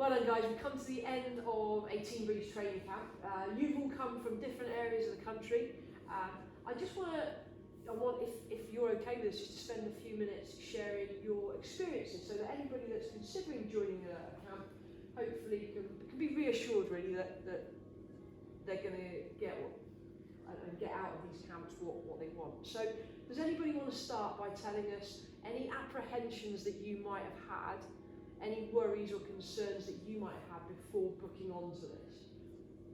Well done guys, we've come to the end of a Team Breeze training camp. You've all come from different areas of the country. I want, if you're okay with this, just to spend a few minutes sharing your experiences so that anybody that's considering joining a camp hopefully can be reassured really that they're going to get out of these camps what they want. So does anybody want to start by telling us any apprehensions that you might have had, any worries or concerns that you might have had before booking onto this?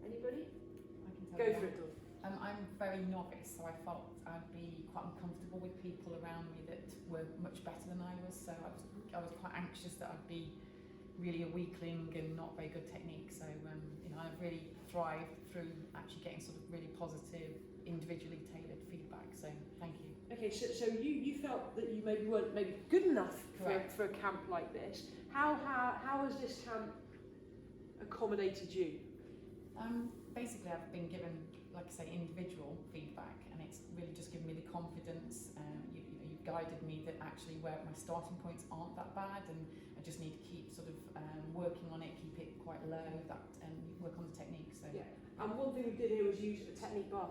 Anybody? I can tell Go you for that. it, Dawn. I'm very novice, so I felt I'd be quite uncomfortable with people around me that were much better than I was. So I was quite anxious that I'd be really a weakling and not very good technique. So I've really thrived through actually getting sort of really positive, individually tailored feedback. So thank you. Okay, so you felt that you maybe weren't good enough for a camp like this. How has this camp accommodated you? Basically, I've been given, like I say, individual feedback, and it's really just given me the confidence. You've guided me that actually where my starting points aren't that bad, and I just need to keep sort of working on it, keep it quite low, and work on the technique. So yeah, and one thing we did here was use a technique bar,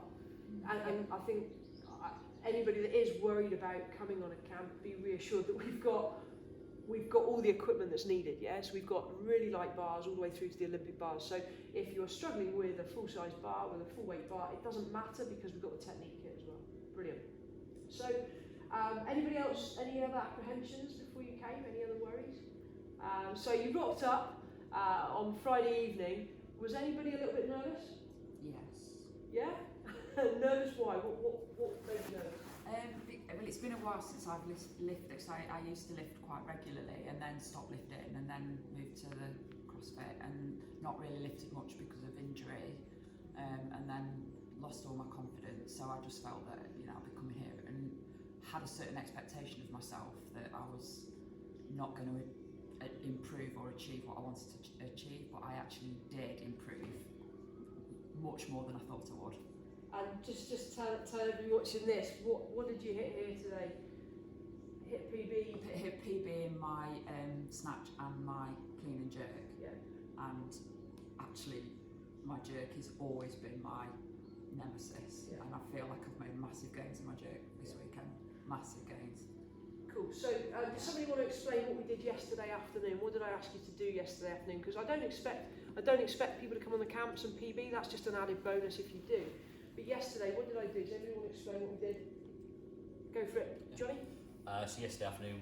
and I think anybody that is worried about coming on a camp, be reassured that we've got all the equipment that's needed. Yes, we've got really light bars all the way through to the Olympic bars. So if you're struggling with a full-size bar, with a full-weight bar, it doesn't matter because we've got the technique kit as well. Brilliant. So anybody else, any other apprehensions before you came? Any other worries? So you rocked up on Friday evening. Was anybody a little bit nervous? Yes. Yeah? Nervous why? What made you nervous? Well, it's been a while since I've lifted, because I used to lift quite regularly and then stopped lifting and then moved to the CrossFit and not really lifted much because of injury, and then lost all my confidence. So I just felt that I'd be coming here and had a certain expectation of myself that I was not going to improve or achieve what I wanted to achieve, but I actually did improve much more than I thought I would. And just tell everybody watching this, what did you hit here today? Hit PB? Hit PB in my snatch and my clean and jerk. Yeah. And actually, my jerk has always been my nemesis. Yeah. And I feel like I've made massive gains in my jerk this weekend. Massive gains. Cool. So does somebody want to explain what we did yesterday afternoon? What did I ask you to do yesterday afternoon? Because I don't expect people to come on the camps and PB. That's just an added bonus if you do. But yesterday, what did I do? Does anybody want to explain what we did? Go for it. Johnny? So yesterday afternoon,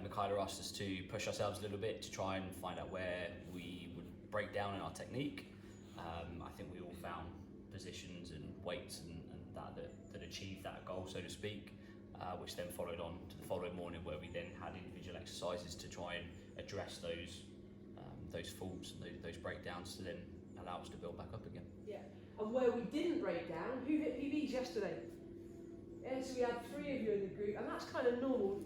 Michaela asked us to push ourselves a little bit to try and find out where we would break down in our technique. I think we all found positions and weights and that achieved that goal, so to speak, which then followed on to the following morning, where we then had individual exercises to try and address those faults and those breakdowns to then allow us to build back up again. Yeah. And where we didn't break down, who hit PBs yesterday? Yeah, so we had 3 of you in the group, and that's kind of normal.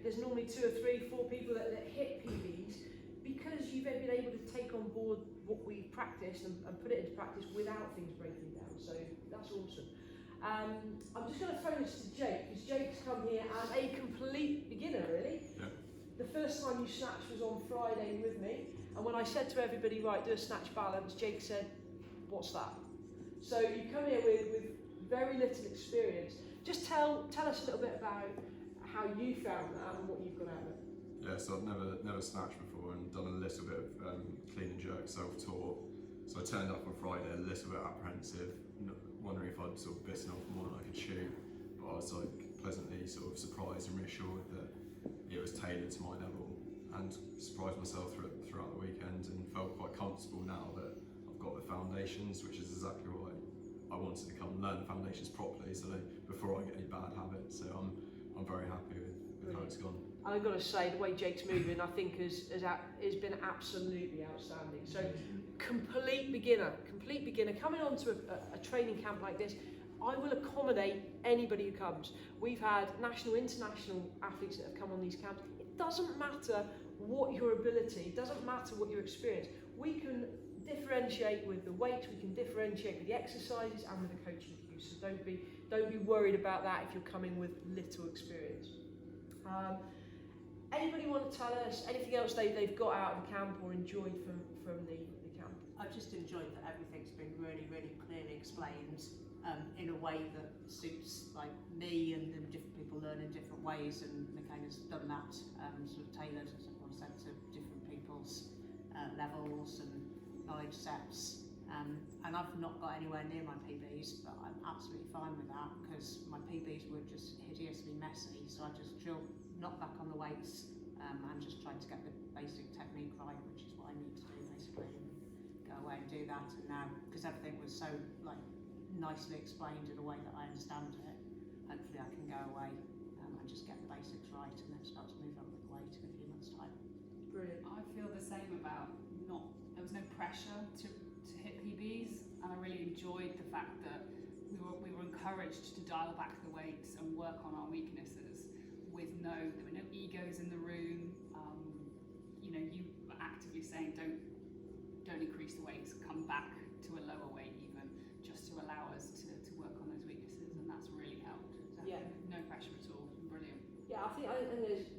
There's normally 2 or 3, 4 people that hit PBs because you've been able to take on board what we practiced and put it into practice without things breaking down. So that's awesome. I'm just going to throw this to Jake, because Jake's come here as a complete beginner, really. Yeah. The first time you snatched was on Friday with me, and when I said to everybody, right, do a snatch balance, Jake said, what's that? So you come here with very little experience. Just tell us a little bit about how you found that and what you've got out of it. Yeah, so I've never snatched before and done a little bit of clean and jerk self-taught. So I turned up on Friday a little bit apprehensive, wondering if I'd sort of bitten off more than I could chew. But I was pleasantly sort of surprised and reassured that it was tailored to my level, and surprised myself throughout the weekend, and felt quite comfortable now that I've got the foundations, which is exactly what I wanted to come and learn the foundations properly, so before I get any bad habits. So I'm very happy with how it's gone. I've got to say, the way Jake's moving, I think has been absolutely outstanding. So complete beginner, coming onto a training camp like this. I will accommodate anybody who comes. We've had national, international athletes that have come on these camps. It doesn't matter what your ability, it doesn't matter what your experience. We can differentiate with the weights, we can differentiate with the exercises and with the coaching cues. So don't be worried about that if you're coming with little experience. Anybody want to tell us anything else they've got out of the camp or enjoyed from the camp? I've just enjoyed that everything's been really, really clearly explained in a way that suits like me, and different people learn in different ways, and Michaela's done that sort of tailored, as I said, to different people's levels and knowledge sets. And I've not got anywhere near my PBs, but I'm absolutely fine with that because my PBs were just hideously messy, so I just knocked back on the weights and just tried to get the basic technique right, which is what I need to do basically, and go away and do that. And now, because everything was so like nicely explained in a way that I understand it, hopefully I can go away and just get the basics right and then start to move on with the weight in a few months' time. Brilliant. I feel the same about there was no pressure to hit PBs, and I really enjoyed the fact that we were encouraged to dial back the weights and work on our weaknesses with there were no egos in the room. You know, you were actively saying don't increase the weights, come back to a lower weight even, just to allow us to work on those weaknesses, and that's really helped. Yeah. No pressure at all. Brilliant. Yeah, I think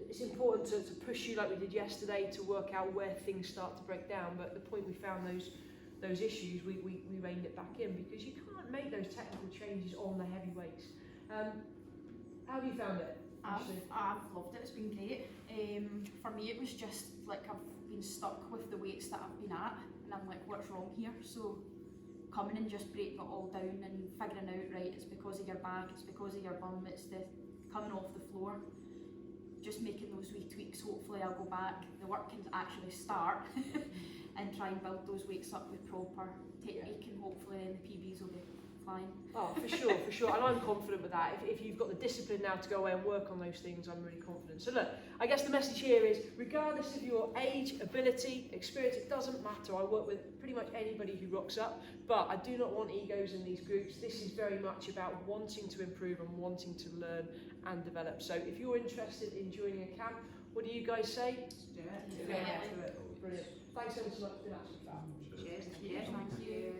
it's important to push you like we did yesterday to work out where things start to break down, but the point we found those issues, we reined it back in because you can't make those technical changes on the heavy weights. How have you found it? I've loved it, it's been great. For me it was just like I've been stuck with the weights that I've been at, and I'm like, what's wrong here? So coming and just breaking it all down and figuring out, right, it's because of your back, it's because of your bum, it's the coming off the floor, just making those wee tweaks. Hopefully I'll go back, the work can actually start and try and build those weights up with proper technique, and hopefully then the PBs will be fine. Oh, for sure, and I'm confident with that. If you've got the discipline now to go away and work on those things, I'm really confident. So look, I guess the message here is, regardless of your age, ability, experience, it doesn't matter. I work with pretty much anybody who rocks up, but I do not want egos in these groups. This is very much about wanting to improve and wanting to learn and develop. So if you're interested in joining a camp, what do you guys say? Do it. Yeah. Brilliant. Thanks ever so much for that. Cheers. Thank you.